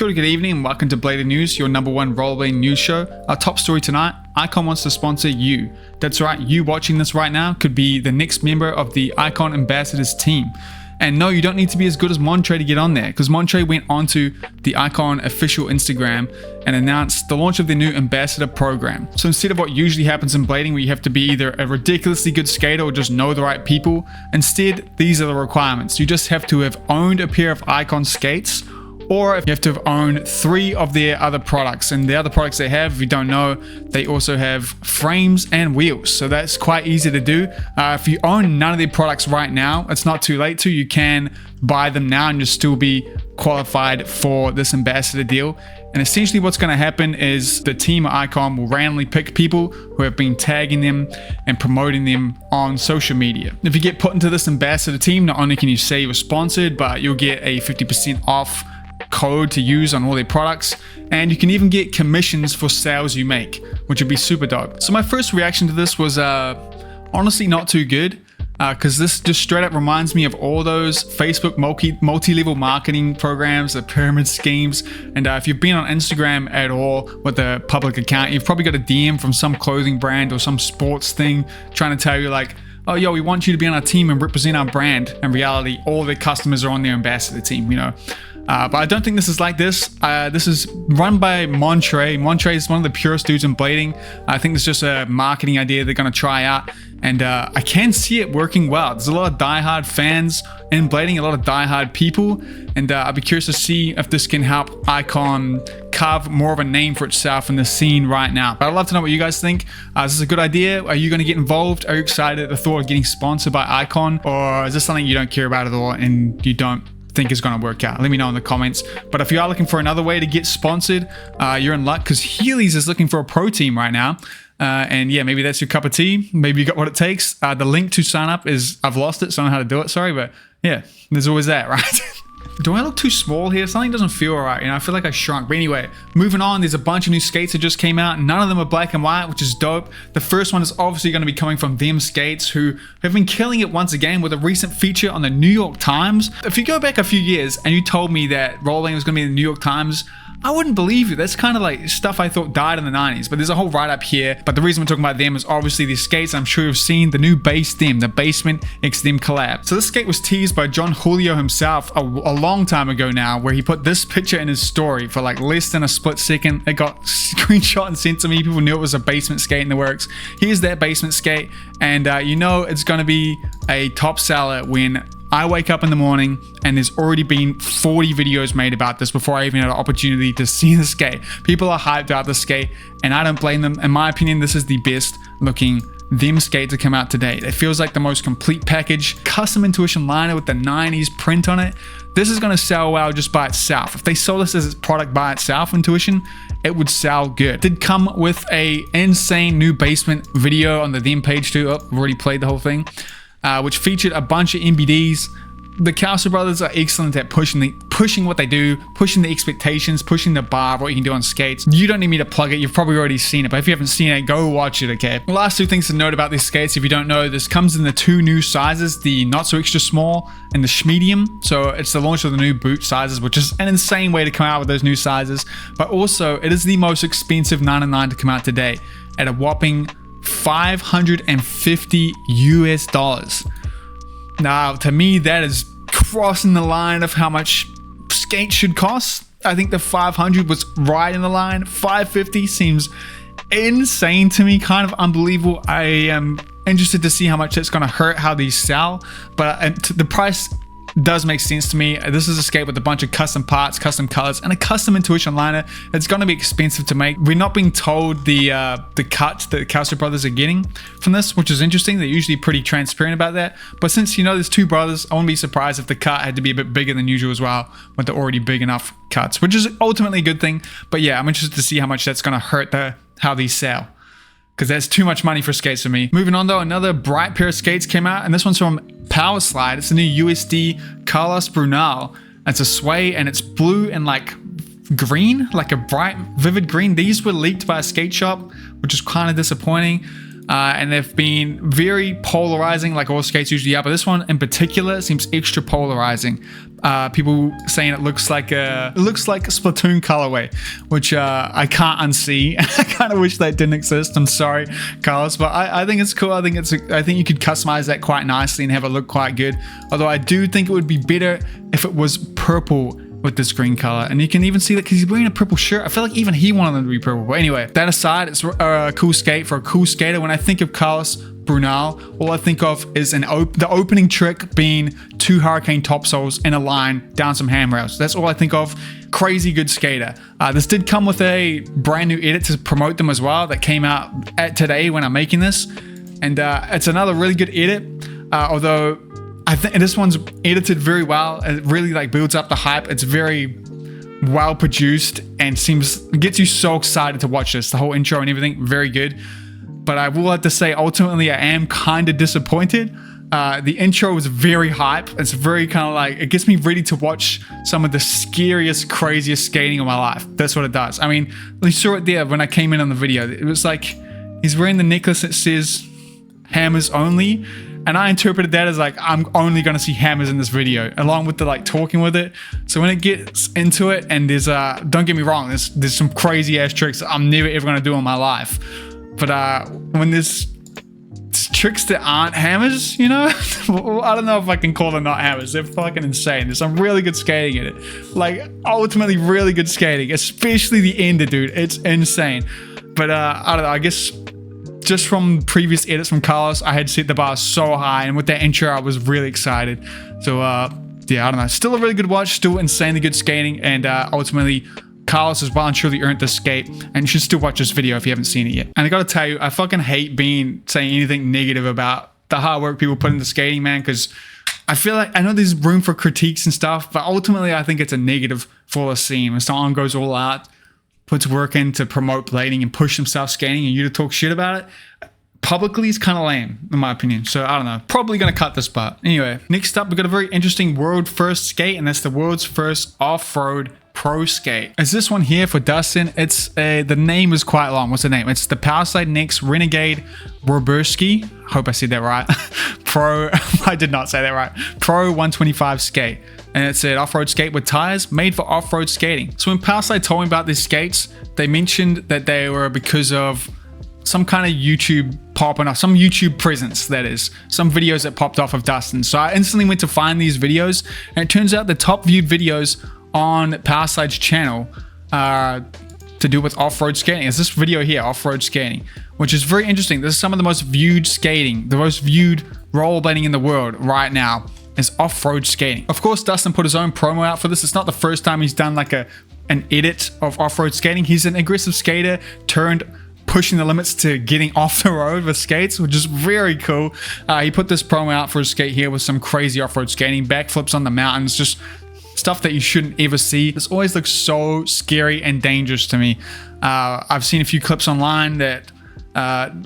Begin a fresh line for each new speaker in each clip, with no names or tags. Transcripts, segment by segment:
Good evening and welcome to BladerNews, your #1 rollerblading news show. Our top story tonight, IQON wants to sponsor you. That's right, you watching this right now could be the next member of the IQON Ambassadors team. And no, you don't need to be as good as Montre to get on there, because Montre went onto the IQON official Instagram and announced the launch of their new ambassador program. So instead of what usually happens in blading, where you have to be either a ridiculously good skater or just know the right people, instead, these are the requirements. You just have to have owned a pair of IQON skates, or if you have to have owned 3 of their other products. And the other products they have, if you don't know, they also have frames and wheels. So that's quite easy to do. If you own none of their products right now, it's not too late to. You can buy them now and you'll still be qualified for this ambassador deal. And essentially what's going to happen is the team at IQON will randomly pick people who have been tagging them and promoting them on social media. If you get put into this ambassador team, not only can you say you're sponsored, but you'll get a 50% off code to use on all their products, and you can even get commissions for sales you make, which would be super dope. So my first reaction to this was honestly not too good, because this just straight up reminds me of all those Facebook multi-level marketing programs, the pyramid schemes. And if you've been on Instagram at all with a public account, you've probably got a DM from some clothing brand or some sports thing trying to tell you like, oh yo, we want you to be on our team and represent our brand. In reality, all their customers are on their ambassador team, you know. But I don't think this is like this. This is run by Montre. Montre is one of the purest dudes in blading. I think it's just a marketing idea they're going to try out. And I can see it working well. There's a lot of diehard fans in blading, a lot of diehard people. And I'd be curious to see if this can help IQON carve more of a name for itself in the scene right now. But I'd love to know what you guys think. Is this a good idea? Are you going to get involved? Are you excited at the thought of getting sponsored by IQON? Or is this something you don't care about at all and you don't think is going to work out? Let me know in the comments. But if you are looking for another way to get sponsored, you're in luck, because Heelys is looking for a pro team right now. And yeah, maybe that's your cup of tea. Maybe you got what it takes. The link to sign up is, I've lost it, so I don't know how to do it, sorry, but yeah, there's always that, right? Do I look too small here? Something doesn't feel right, you know, I feel like I shrunk. But anyway, moving on, there's a bunch of new skates that just came out. None of them are black and white, which is dope. The first one is obviously going to be coming from Them Skates, who have been killing it once again with a recent feature on the New York Times. If you go back a few years and you told me that rollerblading was going to be in the New York Times, I wouldn't believe you. That's kind of like stuff I thought died in the 90s, but there's a whole write-up here. But the reason we're talking about them is obviously these skates. I'm sure you've seen the new Bacethem, the Basement x Them collab. So this skate was teased by John Julio himself a long time ago now, where he put this picture in his story for like less than a split second. It got screenshot and sent to me. People knew it was a basement skate in the works. Here's that basement skate, and you know it's going to be a top seller when I wake up in the morning and there's already been 40 videos made about this before I even had an opportunity to see the skate. People are hyped about the skate, and I don't blame them. In my opinion, this is the best looking Them skate to come out to date. It feels like the most complete package. Custom intuition liner with the 90s print on it. This is going to sell well just by itself. If they sold this as its product by itself, intuition, it would sell good. It did come with a insane new basement video on the Them page too. Oh, I've already played the whole thing. Which featured a bunch of MBDs. The Kizer brothers are excellent at pushing what they do, pushing the expectations, pushing the bar of what you can do on skates. You don't need me to plug it, you've probably already seen it, but if you haven't seen it, go watch it, okay? The last 2 things to note about these skates, if you don't know, this comes in the 2 new sizes, the not so extra small and the schmedium. So it's the launch of the new boot sizes, which is an insane way to come out with those new sizes. But also, it is the most expensive 999 to come out today at a whopping $550 US. Now, to me, that is crossing the line of how much skates should cost. I think the 500 was right in the line. 550 seems insane to me, kind of unbelievable. I am interested to see how much that's going to hurt how these sell, but the price does make sense to me. This is a skate with a bunch of custom parts, custom colors, and a custom intuition liner. It's going to be expensive to make. We're not being told the cut that the Kizer brothers are getting from this, which is interesting. They're usually pretty transparent about that. But since you know there's 2 brothers, I wouldn't be surprised if the cut had to be a bit bigger than usual as well, with the already big enough cuts, which is ultimately a good thing. But yeah, I'm interested to see how much that's going to hurt how these sell, because that's too much money for skates for me. Moving on though, another bright pair of skates came out, and this one's from Powerslide. It's a new USD Carlos Bernal. It's a sway and it's blue and like green, like a bright, vivid green. These were leaked by a skate shop, which is kind of disappointing. And they've been very polarizing, like all skates usually are, but this one in particular seems extra polarizing. People saying it looks like a Splatoon colorway, which I can't unsee. I kind of wish that didn't exist. I'm sorry, Carlos, but I think it's cool. I think you could customize that quite nicely and have it look quite good. Although I do think it would be better if it was purple with this green color, and you can even see that because he's wearing a purple shirt. I feel like even he wanted them to be purple. But anyway, that aside, it's a cool skate for a cool skater. When I think of Carlos Bernal, all I think of is the opening trick being 2 hurricane topsoils in a line down some handrails. That's all I think of. Crazy good skater. This did come with a brand new edit to promote them as well that came out today when I'm making this, and it's another really good edit. Although I think this one's edited very well. It really like builds up the hype. It's very well produced and gets you so excited to watch this. The whole intro and everything, very good. But I will have to say, ultimately, I am kind of disappointed. The intro was very hype. It's very kind of like, it gets me ready to watch some of the scariest, craziest skating of my life. That's what it does. I mean, you saw it there when I came in on the video. It was like, he's wearing the necklace that says hammers only. And I interpreted that as like, I'm only going to see hammers in this video, along with the like talking with it. So when it gets into it, and there's, don't get me wrong, there's some crazy ass tricks that I'm never ever going to do in my life. But when there's tricks that aren't hammers, you know, I don't know if I can call them not hammers. They're fucking insane. There's some really good skating in it. Like, ultimately really good skating, especially the ender, dude. It's insane. But I don't know, I guess just from previous edits from Carlos, I had set the bar so high, and with that intro, I was really excited. So yeah, I don't know. Still a really good watch, still insanely good skating, and ultimately, Carlos has well and truly earned this skate, and you should still watch this video if you haven't seen it yet. And I gotta tell you, I fucking hate saying anything negative about the hard work people put into skating, man, because I feel like, I know there's room for critiques and stuff, but ultimately I think it's a negative for the scene. When someone goes all out, puts work in to promote blading and push themselves skating, and you to talk shit about it, publicly is kind of lame, in my opinion. So I don't know, probably gonna cut this part. Anyway, next up, we've got a very interesting world first skate, and that's the world's first off-road pro skate. It's this one here for Dustin. It's the name is quite long. What's the name? It's the Powerslide Next Renegade Werbeski. Hope I said that right. Pro, I did not say that right. Pro 125 skate. And it's an off-road skate with tires made for off-road skating. So when Powerslide told me about these skates, they mentioned that they were because of some kind of YouTube popping off, some YouTube presence, that is, some videos that popped off of Dustin. So I instantly went to find these videos, and it turns out the top viewed videos on Powerslide's channel to do with off-road skating is this video here, off-road skating, which is very interesting. This is some of the most viewed skating, the most viewed rollerblading in the world right now is off-road skating. Of course, Dustin put his own promo out for this. It's not the first time he's done like an edit of off-road skating. He's an aggressive skater turned pushing the limits to getting off the road with skates, which is very cool. He put this promo out for his skate here with some crazy off-road skating, backflips on the mountains, just stuff that you shouldn't ever see. This always looks so scary and dangerous to me. I've seen a few clips online that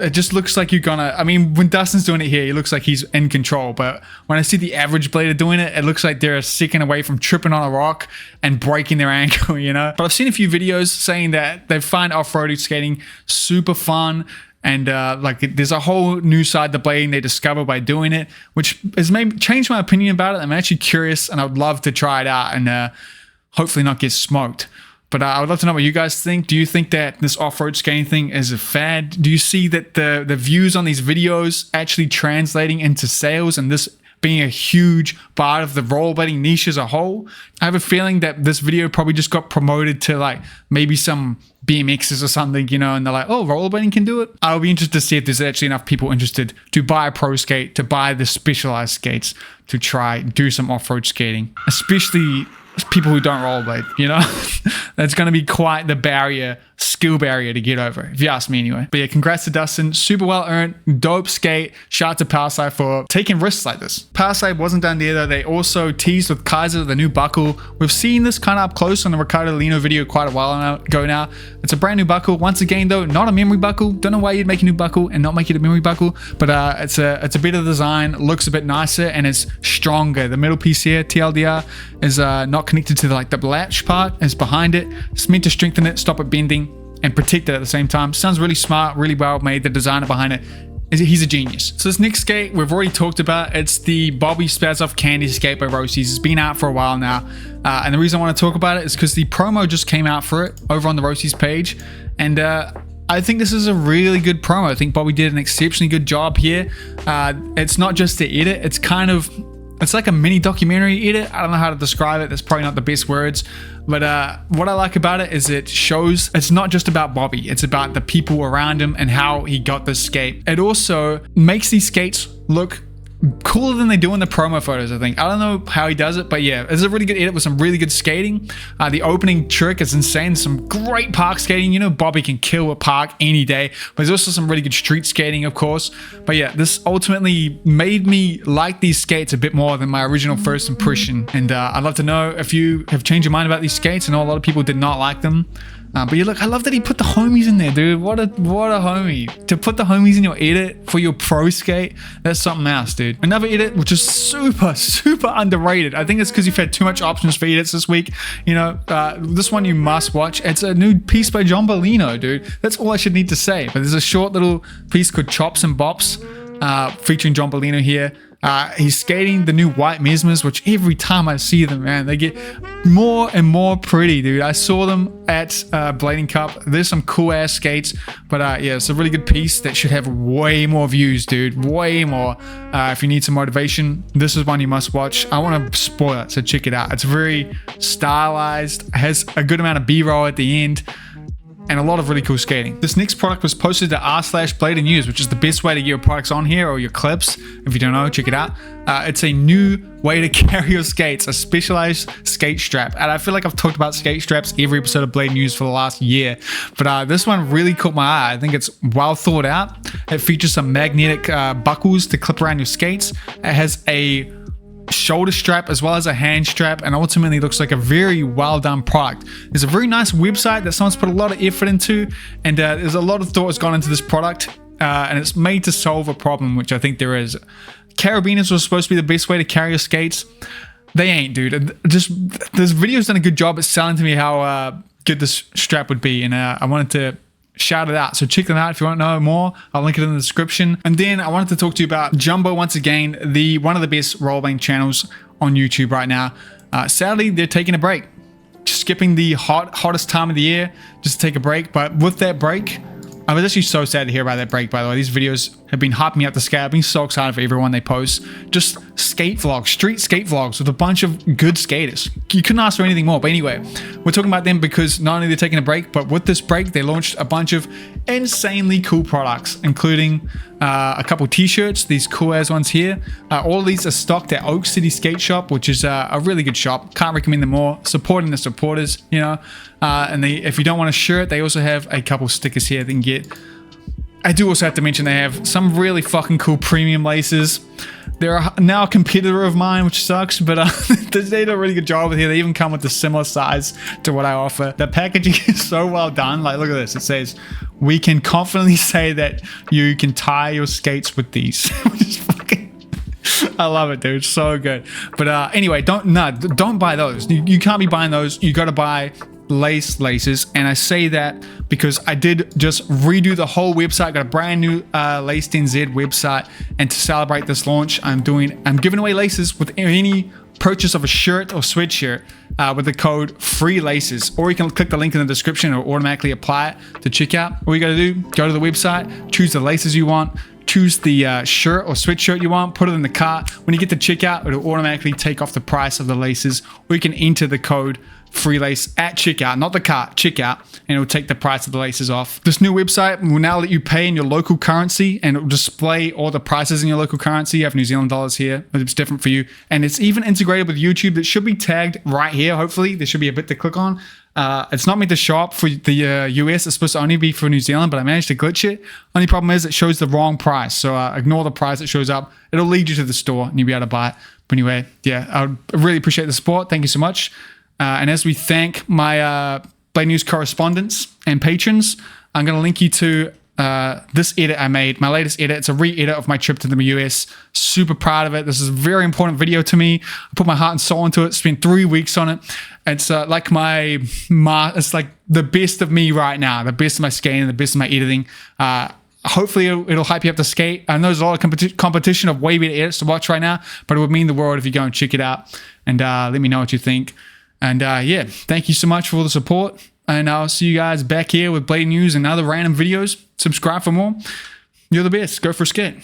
it just looks like you're gonna, I mean, when Dustin's doing it here, he looks like he's in control, but when I see the average blader doing it, it looks like they're a second away from tripping on a rock and breaking their ankle, you know? But I've seen a few videos saying that they find off-road skating super fun, and like there's a whole new side to blading they discover by doing it, which has maybe changed my opinion about it. I'm actually curious, and I would love to try it out and hopefully not get smoked. But I would love to know what you guys think. Do you think that this off-road skating thing is a fad? Do you see that the views on these videos actually translating into sales, and this being a huge part of the rollerblading niche as a whole? I have a feeling that this video probably just got promoted to like maybe some BMXs or something, you know, and they're like, oh, rollerblading can do it. I'll be interested to see if there's actually enough people interested to buy a pro skate, to buy the specialized skates, to try do some off-road skating, especially people who don't rollerblade, you know? That's going to be quite the barrier, skill barrier to get over, if you ask me anyway. But yeah, congrats to Dustin. Super well earned, dope skate. Shout out to Powerslide for taking risks like this. Powerslide wasn't done there though. They also teased with Kizer, the new buckle. We've seen this kind of up close on the Ricardo Bolino video quite a while ago now. It's a brand new buckle. Once again though, not a memory buckle. Don't know why you'd make a new buckle and not make it a memory buckle, but it's a better design, looks a bit nicer, and it's stronger. The middle piece here, TLDR, is not connected to the latch part, is behind it. It's meant to strengthen it, stop it bending, and protect it at the same time. Sounds really smart, really well made. The designer behind it he's a genius. So this next skate we've already talked about. It's the Bobi Spassov Candy Skate by Rossies. It's been out for a while now, and the reason I want to talk about it is because the promo just came out for it over on the Rossies page, and I think this is a really good promo. I think Bobi did an exceptionally good job here. It's not just the edit, it's like a mini documentary edit. I don't know how to describe it. That's probably not the best words. But what I like about it is it shows it's not just about Bobi. It's about the people around him and how he got this skate. It also makes these skates look cooler than they do in the promo photos, I think. I don't know how he does it, but yeah, it's a really good edit with some really good skating. The opening trick is insane. Some great park skating. You know, Bobi can kill a park any day, but there's also some really good street skating, of course. But yeah, this ultimately made me like these skates a bit more than my original first impression. And I'd love to know if you have changed your mind about these skates. I know a lot of people did not like them. But yeah, look, I love that he put the homies in there, dude. What a homie. To put the homies in your edit for your pro skate, that's something else, dude. Another edit, which is super underrated. I think it's because you've had too much options for edits this week. You know, this one you must watch. It's a new piece by Bolino, dude. That's all I should need to say. But there's a short little piece called Chops and Bops featuring Bolino here. He's skating the new white Mesmers, which every time I see them, man, they get more and more pretty, dude. I saw them at Blading Cup. There's some cool ass skates, but yeah, it's a really good piece that should have way more views, dude. Way more. If you need some motivation, this is one you must watch. I want to spoil it, so check it out. It's very stylized, has a good amount of B-roll at the end, and a lot of really cool skating. This next product was posted to r/BladerNews, which is the best way to get your products on here, or your clips. If you don't know, check it out. It's a new way to carry your skates, a specialized skate strap. And I feel like I've talked about skate straps every episode of BladerNews for the last year, but this one really caught my eye. I think it's well thought out. It features some magnetic buckles to clip around your skates. It has a shoulder strap as well as a hand strap, and ultimately looks like a very well done product. There's a very nice website that someone's put a lot of effort into, and there's a lot of thought has gone into this product, and it's made to solve a problem, which I think there is. Carabiners was supposed to be the best way to carry your skates. They ain't, dude. Just this video's done a good job at selling to me how good this strap would be, and I wanted to shout it out. So check them out if you want to know more. I'll link it in the description. And then I wanted to talk to you about Jumbo once again, one of the best rollerblading channels on YouTube right now. Sadly, they're taking a break, skipping the hottest time of the year just to take a break. But with that break, I was actually so sad to hear about that break, by the way. These videos have been hyping me up the scale. I've been so excited for everyone they post. Just skate vlogs, street skate vlogs with a bunch of good skaters. You couldn't ask for anything more. But anyway, we're talking about them because not only they're taking a break, but with this break, they launched a bunch of insanely cool products, including a couple t-shirts, these cool ass ones here. All of these are stocked at Oak City Skate Shop, which is a really good shop. Can't recommend them more. Supporting the supporters, you know. And if you don't want a shirt, they also have a couple stickers here that you can get. I do also have to mention they have some really fucking cool premium laces. They're now a competitor of mine, which sucks, but they do a really good job with here. They even come with a similar size to what I offer. The packaging is so well done. Like, look at this. It says, "We can confidently say that you can tie your skates with these." Which is fucking... I love it, dude. So good. But anyway, don't buy those. You can't be buying those. You got to buy laces, and I say that because I did just redo the whole website. Got a brand new Laced NZ website, and to celebrate this launch, I'm giving away laces with any purchase of a shirt or sweatshirt with the code FREELACES, or you can click the link in the description or automatically apply it to checkout. All you gotta do, go to the website, choose the laces you want, choose the shirt or sweatshirt you want, put it in the cart. When you get to checkout, it'll automatically take off the price of the laces, or you can enter the code FREELACE at checkout, not the cart, checkout, and it'll take the price of the laces off. This new website will now let you pay in your local currency, and it'll display all the prices in your local currency. You have New Zealand dollars here, but it's different for you. And it's even integrated with YouTube. That should be tagged right here. Hopefully there should be a bit to click on. It's not meant to show up for the US. It's supposed to only be for New Zealand, but I managed to glitch it. Only problem is it shows the wrong price. So ignore the price that shows up. It'll lead you to the store and you'll be able to buy it. But anyway, yeah, I really appreciate the support. Thank you so much. And as we thank my Blade News correspondents and patrons, I'm going to link you to this edit I made, my latest edit. It's a re-edit of my trip to the US. Super proud of it. This is a very important video to me. I put my heart and soul into it. Spent 3 weeks on it. It's like it's like the best of me right now, the best of my skating, the best of my editing. Hopefully it'll hype you up to skate. I know there's a lot of competition of way better edits to watch right now, but it would mean the world if you go and check it out and let me know what you think. And yeah, thank you so much for all the support, and I'll see you guys back here with BladerNews and other random videos. Subscribe for more. You're the best. Go for a skate.